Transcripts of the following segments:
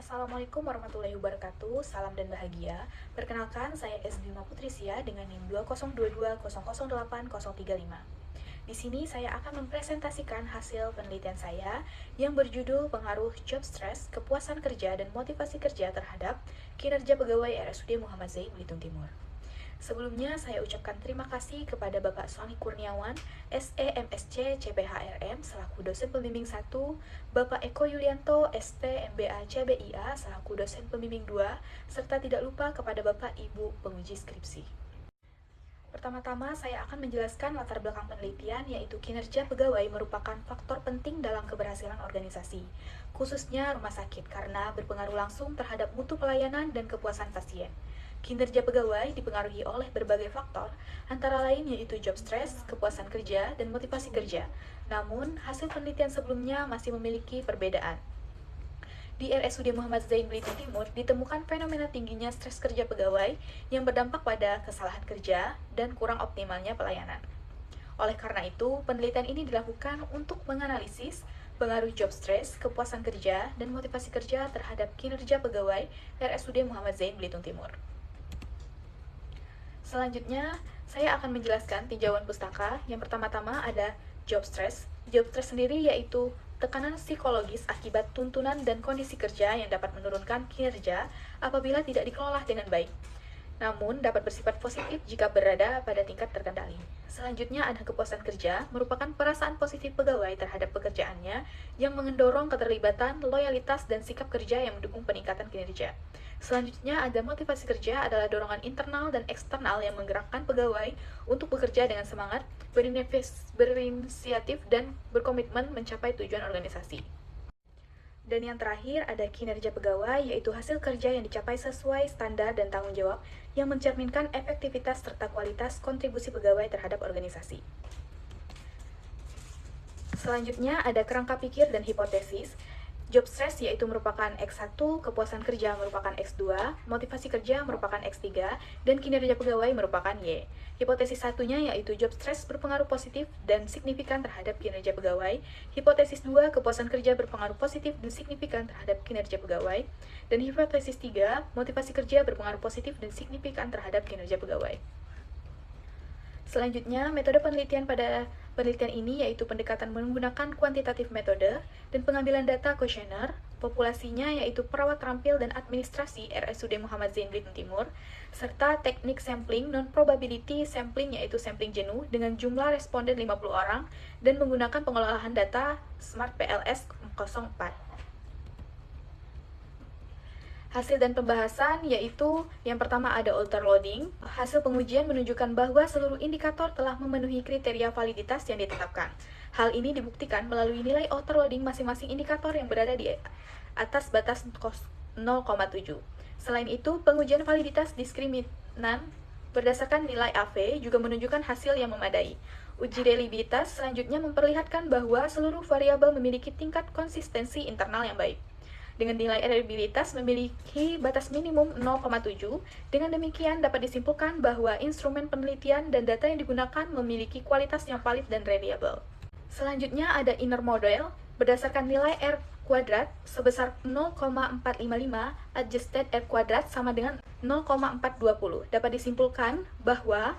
Assalamualaikum warahmatullahi wabarakatuh, salam dan bahagia. Perkenalkan, saya S. Bima Putrisya dengan NIM 20200080035. Di sini saya akan mempresentasikan hasil penelitian saya yang berjudul Pengaruh Job Stress, Kepuasan Kerja, dan Motivasi Kerja terhadap Kinerja Pegawai RSUD Muhammad Zain Belitung Timur. Sebelumnya, saya ucapkan terima kasih kepada Bapak Sony Kurniawan, SEMSC CPHRM, selaku dosen pembimbing 1, Bapak Eko Yulianto, ST MBA CBIA, selaku dosen pembimbing 2, serta tidak lupa kepada Bapak Ibu penguji skripsi. Pertama-tama, saya akan menjelaskan latar belakang penelitian, yaitu kinerja pegawai merupakan faktor penting dalam keberhasilan organisasi, khususnya rumah sakit, karena berpengaruh langsung terhadap mutu pelayanan dan kepuasan pasien. Kinerja pegawai dipengaruhi oleh berbagai faktor, antara lain yaitu job stress, kepuasan kerja, dan motivasi kerja. Namun, hasil penelitian sebelumnya masih memiliki perbedaan. Di RSUD Muhammad Zain Belitung Timur ditemukan fenomena tingginya stres kerja pegawai yang berdampak pada kesalahan kerja dan kurang optimalnya pelayanan. Oleh karena itu, penelitian ini dilakukan untuk menganalisis pengaruh job stress, kepuasan kerja, dan motivasi kerja terhadap kinerja pegawai RSUD Muhammad Zain Belitung Timur. Selanjutnya, saya akan menjelaskan tinjauan pustaka. Yang pertama-tama ada job stress. Job stress sendiri yaitu tekanan psikologis akibat tuntunan dan kondisi kerja yang dapat menurunkan kinerja apabila tidak dikelola dengan baik, namun dapat bersifat positif jika berada pada tingkat terkendali. Selanjutnya ada kepuasan kerja, merupakan perasaan positif pegawai terhadap pekerjaannya yang mendorong keterlibatan, loyalitas, dan sikap kerja yang mendukung peningkatan kinerja. Selanjutnya ada motivasi kerja, adalah dorongan internal dan eksternal yang menggerakkan pegawai untuk bekerja dengan semangat, berinisiatif, dan berkomitmen mencapai tujuan organisasi. Dan yang terakhir ada kinerja pegawai, yaitu hasil kerja yang dicapai sesuai standar dan tanggung jawab yang mencerminkan efektivitas serta kualitas kontribusi pegawai terhadap organisasi. Selanjutnya ada kerangka pikir dan hipotesis. Job stress yaitu merupakan X1, kepuasan kerja merupakan X2, motivasi kerja merupakan X3, dan kinerja pegawai merupakan Y. Hipotesis satunya yaitu job stress berpengaruh positif dan signifikan terhadap kinerja pegawai. Hipotesis 2, kepuasan kerja berpengaruh positif dan signifikan terhadap kinerja pegawai. Dan hipotesis 3, motivasi kerja berpengaruh positif dan signifikan terhadap kinerja pegawai. Selanjutnya, metode penelitian pada penelitian ini yaitu pendekatan menggunakan kuantitatif metode dan pengambilan data kuesioner. Populasinya yaitu perawat terampil dan administrasi RSUD Muhammad Zain Belitung Timur, serta teknik sampling non-probability sampling yaitu sampling jenuh dengan jumlah responden 50 orang dan menggunakan pengolahan data Smart PLS 04. Hasil dan pembahasan yaitu yang pertama ada overloading. Hasil pengujian menunjukkan bahwa seluruh indikator telah memenuhi kriteria validitas yang ditetapkan. Hal ini dibuktikan melalui nilai overloading masing-masing indikator yang berada di atas batas 0,7. Selain itu, pengujian validitas diskriminan berdasarkan nilai AV juga menunjukkan hasil yang memadai. Uji reliabilitas selanjutnya memperlihatkan bahwa seluruh variabel memiliki tingkat konsistensi internal yang baik, dengan nilai reliabilitas memiliki batas minimum 0,7. Dengan demikian dapat disimpulkan bahwa instrumen penelitian dan data yang digunakan memiliki kualitas yang valid dan reliable. Selanjutnya ada inner model berdasarkan nilai R kuadrat sebesar 0,455, adjusted R kuadrat sama dengan 0,420. Dapat disimpulkan bahwa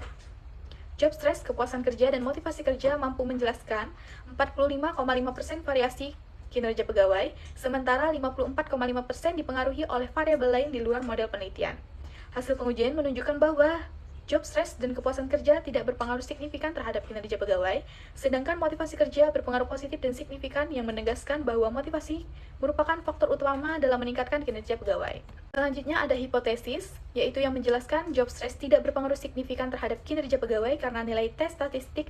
job stress, kepuasan kerja, dan motivasi kerja mampu menjelaskan 45,5% variasi kinerja pegawai, sementara 54,5% dipengaruhi oleh variabel lain di luar model penelitian. Hasil pengujian menunjukkan bahwa job stress dan kepuasan kerja tidak berpengaruh signifikan terhadap kinerja pegawai, sedangkan motivasi kerja berpengaruh positif dan signifikan yang menegaskan bahwa motivasi merupakan faktor utama dalam meningkatkan kinerja pegawai. Selanjutnya ada hipotesis, yaitu yang menjelaskan job stress tidak berpengaruh signifikan terhadap kinerja pegawai karena nilai tes statistik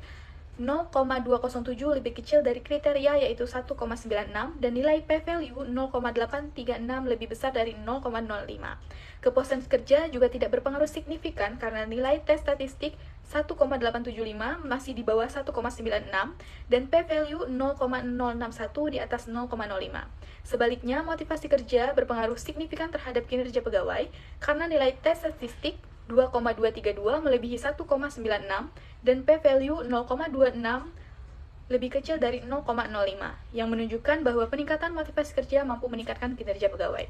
0,207 lebih kecil dari kriteria yaitu 1,96 dan nilai p-value 0,836 lebih besar dari 0,05. Kepuasan kerja juga tidak berpengaruh signifikan karena nilai tes statistik 1,875 masih di bawah 1,96 dan p-value 0,061 di atas 0,05. Sebaliknya, motivasi kerja berpengaruh signifikan terhadap kinerja pegawai karena nilai tes statistik 2,232 melebihi 1,96 dan p-value 0,26 lebih kecil dari 0,05 yang menunjukkan bahwa peningkatan motivasi kerja mampu meningkatkan kinerja pegawai.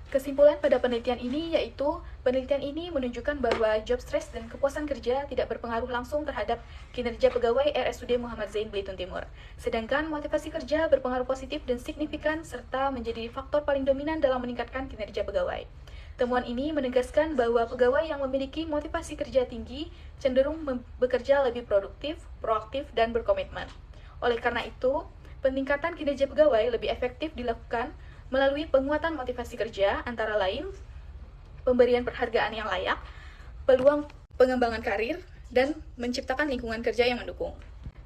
Kesimpulan pada penelitian ini yaitu, penelitian ini menunjukkan bahwa job stress dan kepuasan kerja tidak berpengaruh langsung terhadap kinerja pegawai RSUD Muhammad Zain Belitung Timur. Sedangkan motivasi kerja berpengaruh positif dan signifikan serta menjadi faktor paling dominan dalam meningkatkan kinerja pegawai. Temuan ini menegaskan bahwa pegawai yang memiliki motivasi kerja tinggi cenderung bekerja lebih produktif, proaktif, dan berkomitmen. Oleh karena itu, peningkatan kinerja pegawai lebih efektif dilakukan melalui penguatan motivasi kerja, antara lain pemberian penghargaan yang layak, peluang pengembangan karir, dan menciptakan lingkungan kerja yang mendukung.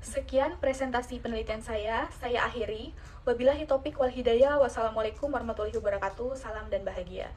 Sekian presentasi penelitian saya akhiri. Wabillahi taufiq wal hidayah. Wassalamualaikum warahmatullahi wabarakatuh. Salam dan bahagia.